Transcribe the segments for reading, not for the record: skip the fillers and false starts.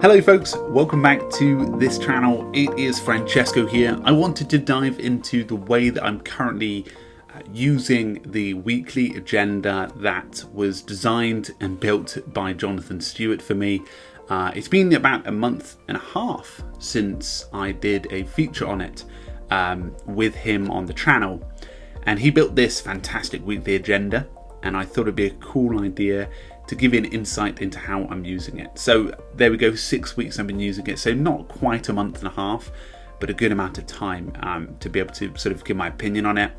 Hello folks, welcome back to this channel. It is Francesco here. I wanted to dive into the way that I'm currently using the weekly agenda that was designed and built by Jonathan Stewart for me. It's been about a month and a half since I did a feature on it with him on the channel, and he built this fantastic weekly agenda, and I thought it'd be a cool idea to give you an insight into how I'm using it. So there we go, 6 weeks I've been using it, so not quite a month and a half, but a good amount of time to be able to sort of give my opinion on it.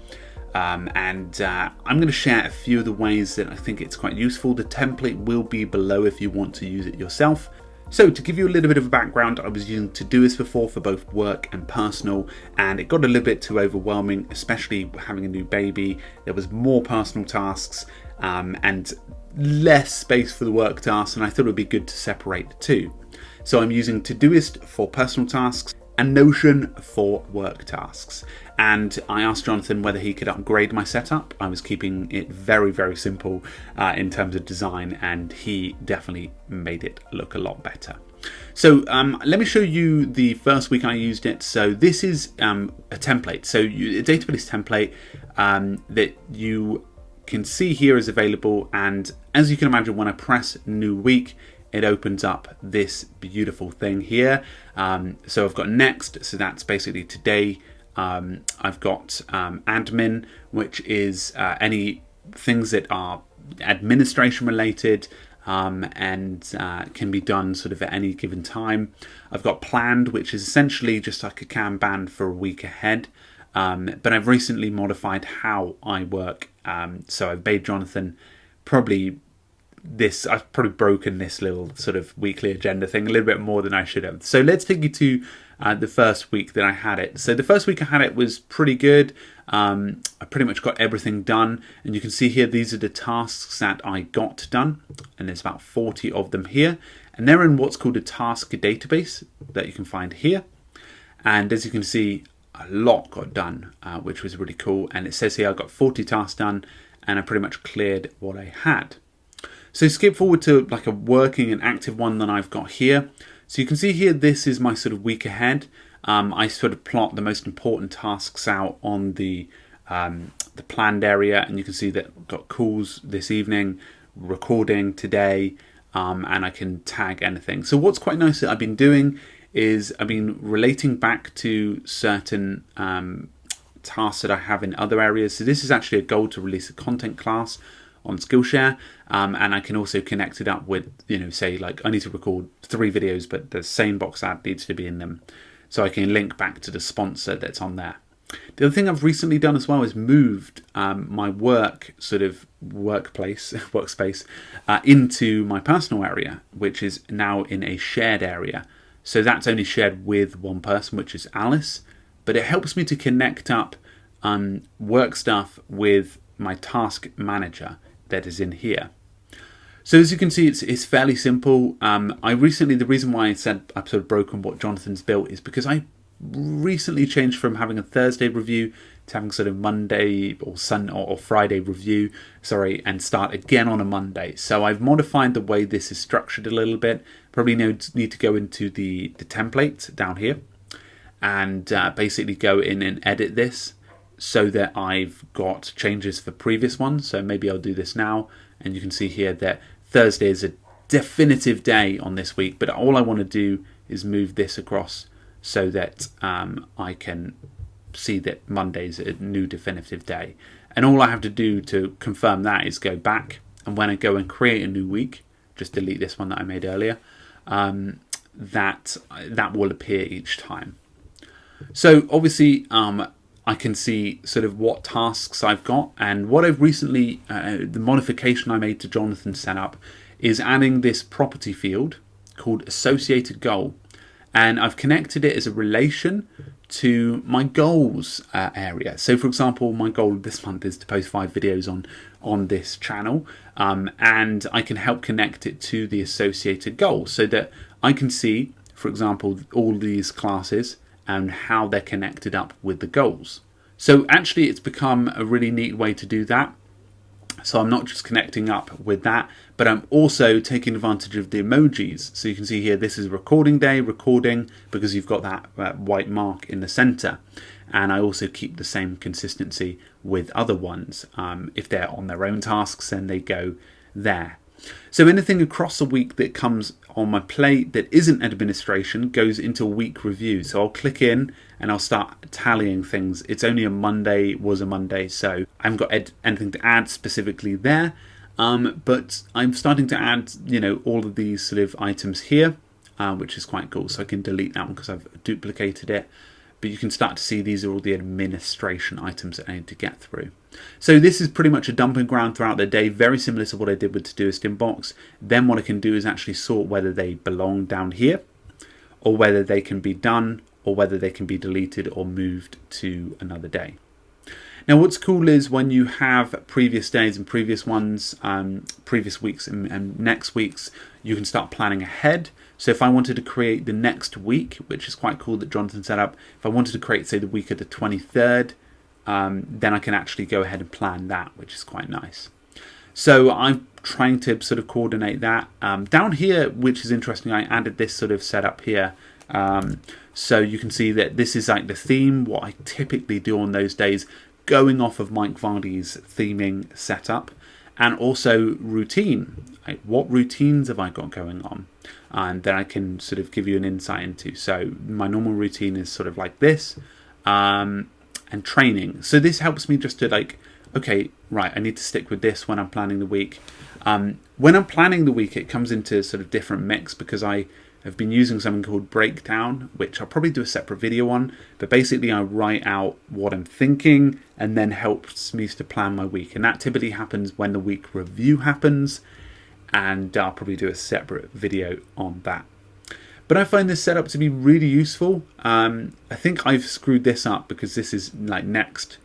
I'm going to share a few of the ways that I think it's quite useful. The template will be below if you want to use it yourself. So to give you a little bit of a background, I was using Todoist before for both work and personal, and it got a little bit too overwhelming, especially having a new baby. There was more personal tasks and less space for the work tasks, and I thought it would be good to separate the two. So I'm using Todoist for personal tasks and Notion for work tasks. And I asked Jonathan whether he could upgrade my setup. I was keeping it very, very simple in terms of design, and he definitely made it look a lot better. So let me show you the first week I used it. So this is a template. So a database template that you can see here is available, and as you can imagine, when I press new week, it opens up this beautiful thing here. So I've got next, so that's basically today. I've got admin, which is any things that are administration related and can be done sort of at any given time. I've got planned, which is essentially just like a Kanban for a week ahead. But I've recently modified how I work. So I've made Jonathan I've probably broken this little sort of weekly agenda thing a little bit more than I should have. So let's take you to the first week that I had it. So the first week I had it was pretty good. I pretty much got everything done. And you can see here, these are the tasks that I got done. And there's about 40 of them here. And they're in what's called a task database that you can find here. And as you can see, a lot got done, which was really cool. And it says here I got 40 tasks done, and I pretty much cleared what I had. So skip forward to like a working and active one that I've got here. So you can see here, this is my sort of week ahead. I sort of plot the most important tasks out on the planned area, and you can see that I've got calls this evening, recording today, and I can tag anything. So what's quite nice that I've been doing is I've been relating back to certain tasks that I have in other areas. So this is actually a goal to release a content class on Skillshare, and I can also connect it up with, say like I need to record 3 videos, but the same box ad needs to be in them. So I can link back to the sponsor that's on there. The other thing I've recently done as well is moved my work sort of workspace into my personal area, which is now in a shared area. So that's only shared with one person, which is Alice, but it helps me to connect up work stuff with my task manager that is in here. So as you can see, it's fairly simple. The reason why I said I've sort of broken what Jonathan's built is because I recently changed from having a Thursday review to having sort of Monday or Friday review, and start again on a Monday. So I've modified the way this is structured a little bit. Probably need to go into the template down here and basically go in and edit this so that I've got changes for previous ones. So maybe I'll do this now, and you can see here that Thursday is a definitive day on this week, but all I want to do is move this across so that I can see that Monday's a new definitive day. And all I have to do to confirm that is go back, and when I go and create a new week, just delete this one that I made earlier, that will appear each time. So obviously I can see sort of what tasks I've got, and what I've recently, the modification I made to Jonathan's setup is adding this property field called associated goal, and I've connected it as a relation to my goals area. So for example, my goal this month is to post 5 videos on this channel, and I can help connect it to the associated goal so that I can see, for example, all these classes and how they're connected up with the goals. So actually it's become a really neat way to do that. So I'm not just connecting up with that, but I'm also taking advantage of the emojis. So you can see here, this is recording day, recording, because you've got that white mark in the center. And I also keep the same consistency with other ones. If they're on their own tasks, then they go there. So anything across a week that comes on my plate that isn't administration goes into a week review. So I'll click in and I'll start tallying things. It's only a Monday, was a Monday, so I haven't got anything to add specifically there. But I'm starting to add, all of these sort of items here, which is quite cool. So I can delete that one because I've duplicated it. But you can start to see these are all the administration items that I need to get through. So this is pretty much a dumping ground throughout the day, very similar to what I did with Todoist Inbox. Then what I can do is actually sort whether they belong down here, or whether they can be done, or whether they can be deleted or moved to another day. Now what's cool is when you have previous days and previous ones, previous weeks and next weeks, you can start planning ahead. So if I wanted to create the next week, which is quite cool that Jonathan set up, if I wanted to create, say, the week of the 23rd, then I can actually go ahead and plan that, which is quite nice. So I'm trying to sort of coordinate that. Down here, which is interesting, I added this sort of setup here. So you can see that this is like the theme, what I typically do on those days, going off of Mike Vardy's theming setup, and also routine. Like, what routines have I got going on? And then I can sort of give you an insight into. So my normal routine is sort of like this, and training. So this helps me just to like, okay, right, I need to stick with this when I'm planning the week. When I'm planning the week, it comes into sort of different mix because I have been using something called Breakdown, which I'll probably do a separate video on. But basically I write out what I'm thinking and then helps me to plan my week. And that typically happens when the week review happens. And I'll probably do a separate video on that. But I find this setup to be really useful. I think I've screwed this up because this is like next,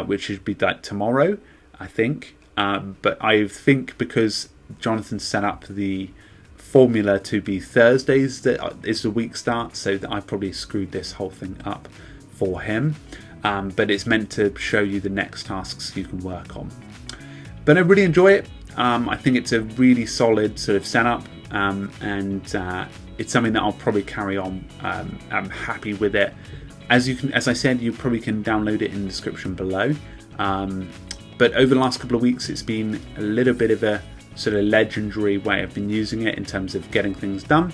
which should be like tomorrow, I think. But I think because Jonathan set up the formula to be Thursdays that is the week start, so that I've probably screwed this whole thing up for him. But it's meant to show you the next tasks you can work on. But I really enjoy it. I think it's a really solid sort of setup, and it's something that I'll probably carry on. I'm happy with it. As I said, you probably can download it in the description below. But over the last couple of weeks, it's been a little bit of a sort of legendary way I've been using it in terms of getting things done.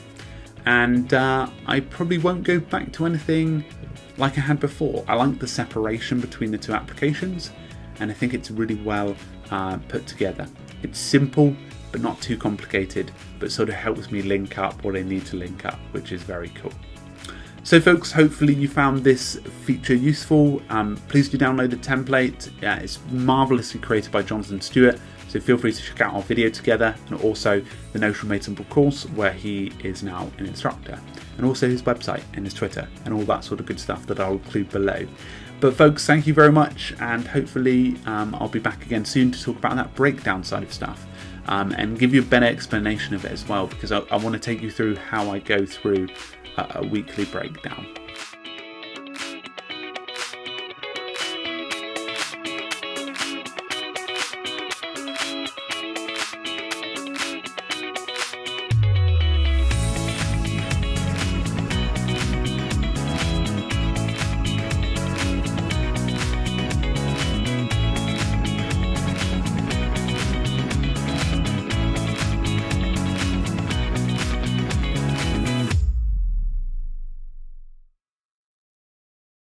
And I probably won't go back to anything like I had before. I like the separation between the two applications, and I think it's really well put together. It's simple, but not too complicated, but sort of helps me link up what I need to link up, which is very cool. So folks, hopefully you found this feature useful. Please do download the template. It's marvellously created by Jonathan Stewart, so feel free to check out our video together, and also the Notion Made Simple course where he is now an instructor, and also his website and his Twitter and all that sort of good stuff that I'll include below. But folks, thank you very much, and hopefully I'll be back again soon to talk about that breakdown side of stuff, and give you a better explanation of it as well, because I want to take you through how I go through a weekly breakdown.